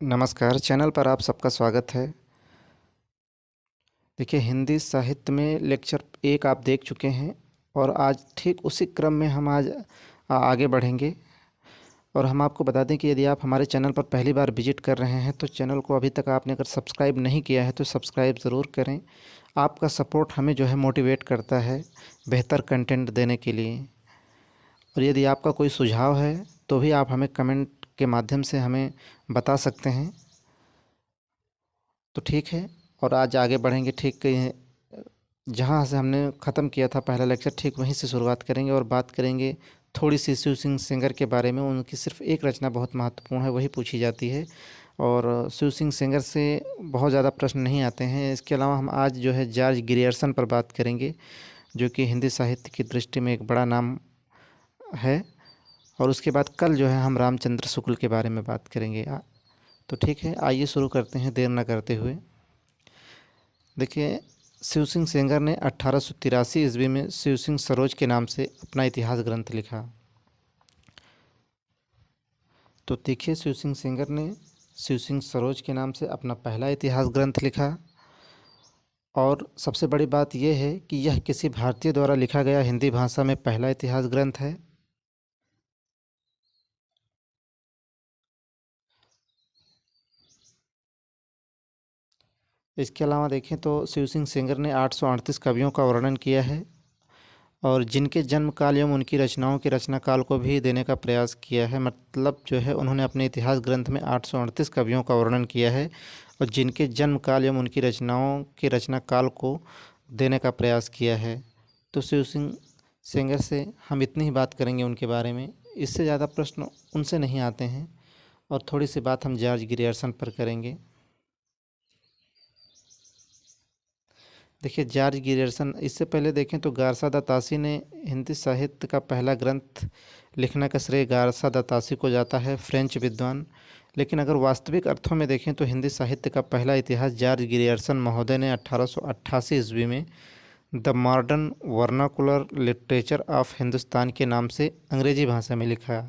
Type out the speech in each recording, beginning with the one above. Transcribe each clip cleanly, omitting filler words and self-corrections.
नमस्कार, चैनल पर आप सबका स्वागत है। देखिए, हिंदी साहित्य में लेक्चर 1 आप देख चुके हैं और आज ठीक उसी क्रम में हम आज आगे बढ़ेंगे। और हम आपको बता दें कि यदि आप हमारे चैनल पर पहली बार विज़िट कर रहे हैं तो चैनल को अभी तक आपने अगर सब्सक्राइब नहीं किया है तो सब्सक्राइब ज़रूर करें। आपका सपोर्ट हमें जो है मोटिवेट करता है बेहतर कंटेंट देने के लिए। और यदि आपका कोई सुझाव है तो भी आप हमें कमेंट के माध्यम से हमें बता सकते हैं। तो ठीक है, और आज आगे बढ़ेंगे। ठीक जहाँ से हमने ख़त्म किया था पहला लेक्चर, ठीक वहीं से शुरुआत करेंगे और बात करेंगे थोड़ी सी शिव सिंह सेंगर के बारे में। उनकी सिर्फ एक रचना बहुत महत्वपूर्ण है, वही पूछी जाती है। और शिव सिंह सेंगर से बहुत ज़्यादा प्रश्न नहीं आते हैं। इसके अलावा हम आज जो है जॉर्ज ग्रियर्सन पर बात करेंगे, जो कि हिंदी साहित्य की दृष्टि में एक बड़ा नाम है। और उसके बाद कल जो है हम रामचंद्र शुक्ल के बारे में बात करेंगे। तो ठीक है, आइए शुरू करते हैं देर न करते हुए। देखिए, शिव सिंह सेंगर ने 1883 ईस्वी में शिव सिंह सरोज के नाम से अपना इतिहास ग्रंथ लिखा। तो देखिए, शिव सिंह सेंगर ने शिव सिंह सरोज के नाम से अपना पहला इतिहास ग्रंथ लिखा। और सबसे बड़ी बात यह है कि यह किसी भारतीय द्वारा लिखा गया हिंदी भाषा में पहला इतिहास ग्रंथ है। इसके अलावा देखें तो शिव सिंह सेंगर ने 838 कवियों का वर्णन किया है और जिनके जन्म काल एवं उनकी रचनाओं के रचना काल को भी देने का प्रयास किया है। मतलब जो है उन्होंने अपने इतिहास ग्रंथ में 838 कवियों का वर्णन किया है और जिनके जन्म काल एवं उनकी रचनाओं के रचना काल को देने का प्रयास किया है। तो शिव सिंह सेंगर से हम इतनी ही बात करेंगे उनके बारे में, इससे ज़्यादा प्रश्न उनसे नहीं आते हैं। और थोड़ी सी बात हम जॉर्ज ग्रियर्सन पर करेंगे। देखिए, जॉर्ज ग्रियर्सन, इससे पहले देखें तो गारसा द तासी ने हिंदी साहित्य का पहला ग्रंथ लिखने का श्रेय गारसा द तासी को जाता है, फ्रेंच विद्वान। लेकिन अगर वास्तविक अर्थों में देखें तो हिंदी साहित्य का पहला इतिहास जॉर्ज ग्रियर्सन महोदय ने 1888 ईस्वी में the modern vernacular literature of Hindustan के नाम से अंग्रेजी भाषा में लिखा।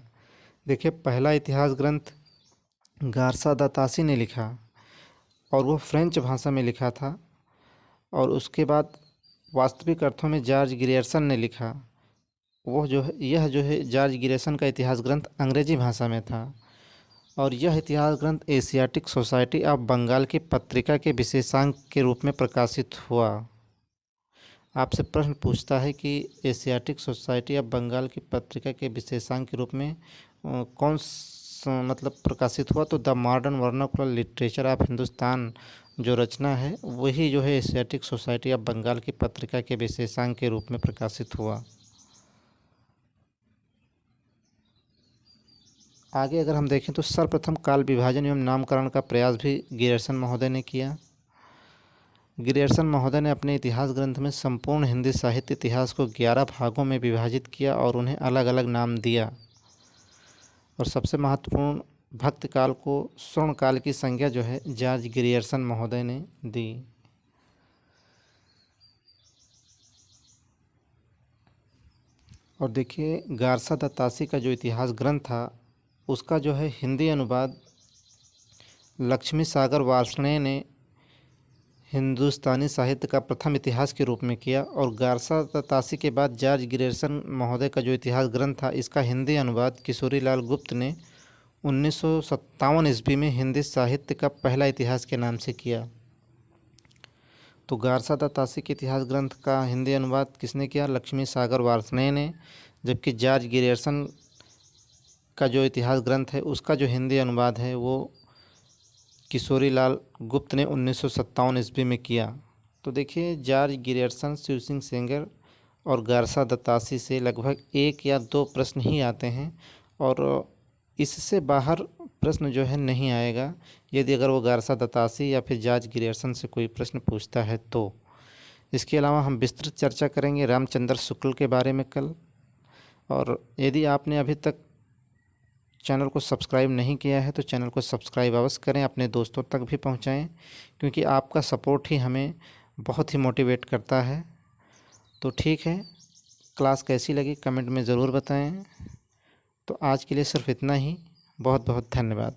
देखिए, पहला इतिहास ग्रंथ गारसा द तासी ने लिखा और वो फ्रेंच भाषा में लिखा था। और उसके बाद वास्तविक अर्थों में जॉर्ज ग्रियर्सन ने लिखा। वो जो है, यह जो है जॉर्ज ग्रियर्सन का इतिहास ग्रंथ अंग्रेजी भाषा में था। और यह इतिहास ग्रंथ एशियाटिक सोसाइटी ऑफ बंगाल की पत्रिका के विशेषांक के रूप में प्रकाशित हुआ। आपसे प्रश्न पूछता है कि एशियाटिक सोसाइटी ऑफ बंगाल की पत्रिका के विशेषांक के रूप में मतलब प्रकाशित हुआ। तो the modern vernacular literature of Hindustan जो रचना है वही जो है एशियाटिक सोसाइटी ऑफ बंगाल की पत्रिका के विशेषांक के रूप में प्रकाशित हुआ। आगे अगर हम देखें तो सर्वप्रथम काल विभाजन एवं नामकरण का प्रयास भी ग्रियर्सन महोदय ने किया। ग्रियर्सन महोदय ने अपने इतिहास ग्रंथ में संपूर्ण हिंदी साहित्य इतिहास को 11 भागों में विभाजित किया और उन्हें अलग अलग नाम दिया। और सबसे महत्वपूर्ण भक्त काल को स्वर्ण काल की संज्ञा जो है जॉर्ज ग्रियर्सन महोदय ने दी। और देखिए, गारसा द तासी का जो इतिहास ग्रंथ था उसका जो है हिंदी अनुवाद लक्ष्मी सागर वार्ष्णेय ने हिंदुस्तानी साहित्य का प्रथम इतिहास के रूप में किया। और गारसा द तासी के बाद जॉर्ज ग्रियर्सन महोदय का जो इतिहास ग्रंथ था इसका हिंदी अनुवाद किशोरी लाल गुप्त ने 1957 ईस्वी में हिंदी साहित्य का पहला इतिहास के नाम से किया। तो गारसा द तासी के इतिहास ग्रंथ का हिंदी अनुवाद किसने किया? लक्ष्मी सागर वार्ष्णेय ने। जबकि जॉर्ज ग्रियर्सन का जो इतिहास ग्रंथ है उसका जो हिंदी अनुवाद है वो किशोरी लाल गुप्त ने 1957 ईस्वी में किया। तो देखिए, जॉर्ज ग्रियर्सन, शिव सिंह सेंगर और गारसा द तासी से लगभग 1 या 2 प्रश्न ही आते हैं और इससे बाहर प्रश्न जो है नहीं आएगा। यदि अगर वो गारसा द तासी या फिर जॉर्ज ग्रियर्सन से कोई प्रश्न पूछता है तो। इसके अलावा हम विस्तृत चर्चा करेंगे रामचंद्र शुक्ल के बारे में कल। और यदि आपने अभी तक चैनल को सब्सक्राइब नहीं किया है तो चैनल को सब्सक्राइब अवश्य करें, अपने दोस्तों तक भी पहुंचाएं, क्योंकि आपका सपोर्ट ही हमें बहुत ही मोटिवेट करता है। तो ठीक है, क्लास कैसी लगी कमेंट में ज़रूर बताएं। तो आज के लिए सिर्फ इतना ही। बहुत बहुत धन्यवाद।